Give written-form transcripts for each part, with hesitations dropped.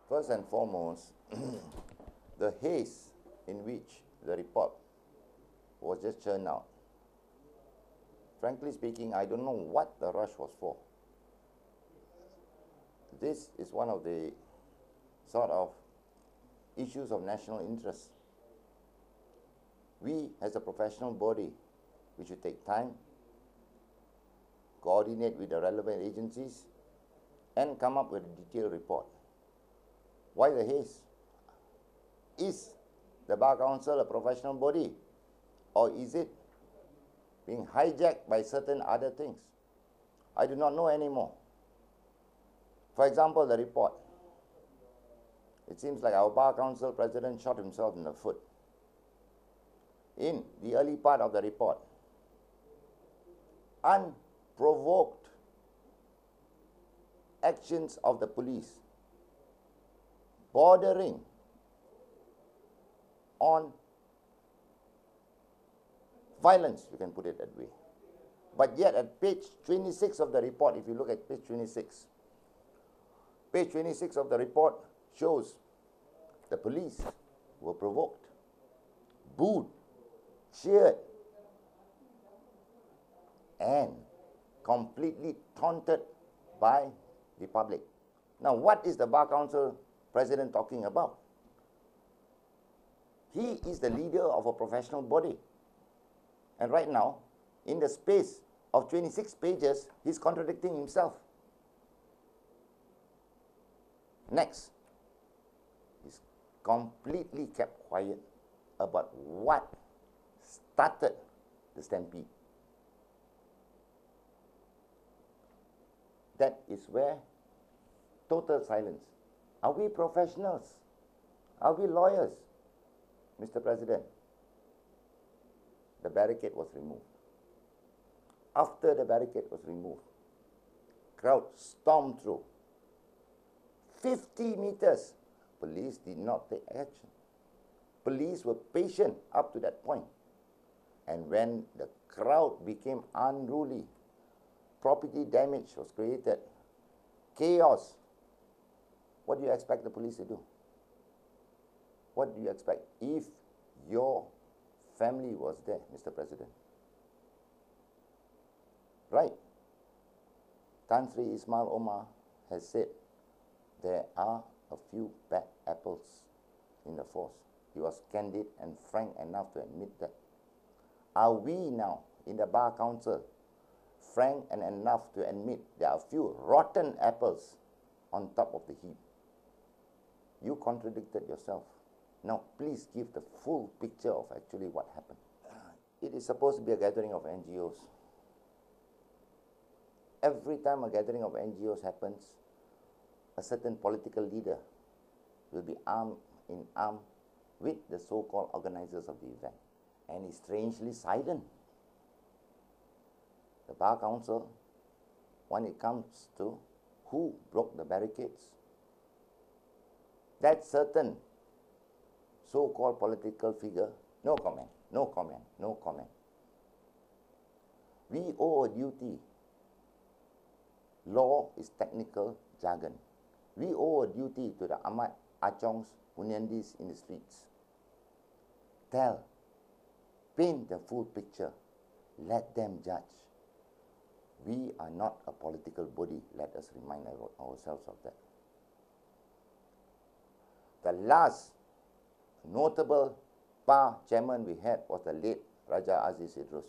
First and foremost, the haste in which the report was just churned out. Frankly speaking, I don't know what the rush was for. This is one of the sort of issues of national interest. We, as a professional body, we should take time, coordinate with the relevant agencies, and come up with a detailed report. Why the haste? Is the Bar Council a professional body, or is it being hijacked by certain other things? I do not know anymore. For example, the report. It seems like our Bar Council president shot himself in the foot. In the early part of the report, unprovoked actions of the police bordering on violence, you can put it that way. But yet at page 26 of the report, if you look at page 26 of the report shows the police were provoked, booed, cheered, and completely taunted by the public. Now, what is the Bar Council president talking about? He is the leader of a professional body. And right now, in the space of 26 pages, he's contradicting himself. Next, he's completely kept quiet about what started the stampede. That is where total silence. Are we professionals? Are we lawyers? Mr. President, the barricade was removed. After the barricade was removed, crowd stormed through. 50 meters, police did not take action. Police were patient up to that point. And when the crowd became unruly, property damage was created, chaos, what do you expect the police to do? What do you expect if your family was there, Mr. President? Right. Tan Sri Ismail Omar has said there are a few bad apples in the force. He was candid and frank enough to admit that. Are we now, in the Bar Council, frank and enough to admit there are a few rotten apples on top of the heap? You contradicted yourself. Now, please give the full picture of actually what happened. It is supposed to be a gathering of NGOs. Every time a gathering of NGOs happens, a certain political leader will be arm in arm with the so-called organizers of the event. And he's strangely silent. The Bar Council, when it comes to who broke the barricades, that certain so-called political figure, no comment, no comment, no comment. We owe a duty. Law is technical jargon. We owe a duty to the Ahmad Achongs, Hunyandis in the streets. Tell, paint the full picture. Let them judge. We are not a political body. Let us remind ourselves of that. The last notable Bar chairman we had was the late Raja Aziz Idrus.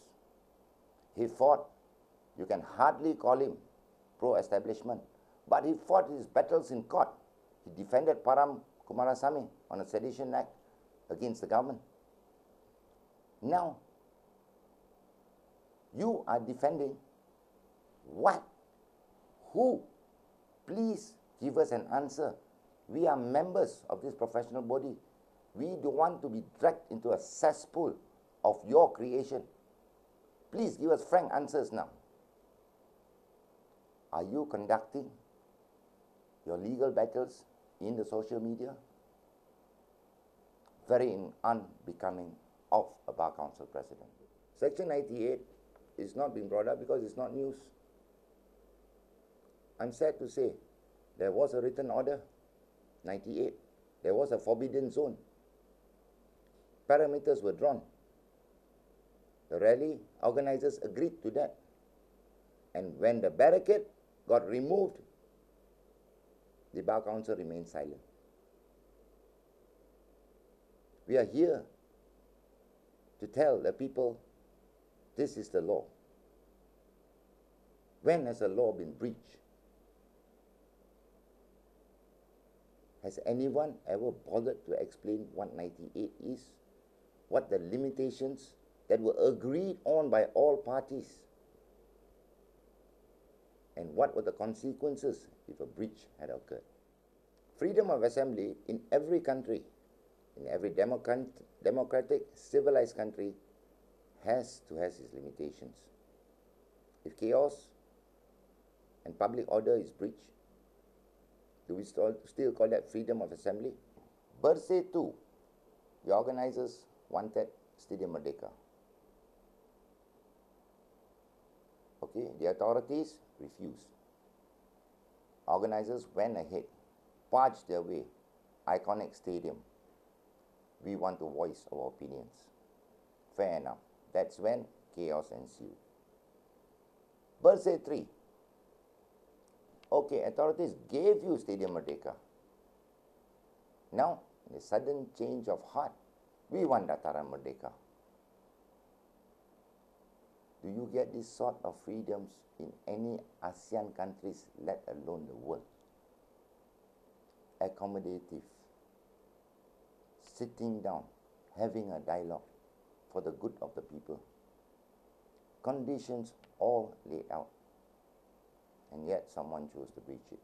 He fought, you can hardly call him pro-establishment, but he fought his battles in court. He defended Param Kumarasamy on a sedition act against the government. Now, you are defending what? Who? Please give us an answer. We are members of this professional body. We don't want to be dragged into a cesspool of your creation. Please give us frank answers now. Are you conducting your legal battles in the social media? Very unbecoming of a Bar Council president. Section 98 is not being brought up because it's not news. I'm sad to say there was a written order 98. There was a forbidden zone. Parameters were drawn. The rally organizers agreed to that. And when the barricade got removed, the Bar Council remained silent. We are here to tell the people this is the law. When has a law been breached? Has anyone ever bothered to explain what 98 is? What the limitations that were agreed on by all parties? And what were the consequences if a breach had occurred? Freedom of assembly in every country, in every democratic, civilized country, has to have its limitations. If chaos and public order is breached, do we still call that freedom of assembly? Bersih 2, the organizers wanted Stadium Merdeka. Okay, the authorities refused. Organizers went ahead, barged their way, iconic stadium. We want to voice our opinions. Fair enough. That's when chaos ensued. Bersih 3. Okay, authorities gave you Stadium Merdeka. Now, in a sudden change of heart, we want Dataran Merdeka. Do you get this sort of freedoms in any ASEAN countries, let alone the world? Accommodative, sitting down, having a dialogue for the good of the people. Conditions all laid out. And yet someone chose to breach it.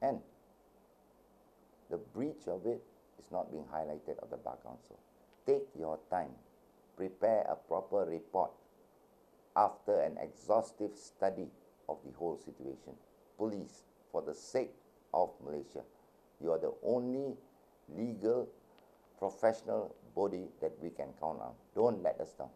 And the breach of it is not being highlighted of the Bar Council. Take your time. Prepare a proper report after an exhaustive study of the whole situation. Police, for the sake of Malaysia, you are the only legal, professional body that we can count on. Don't let us down.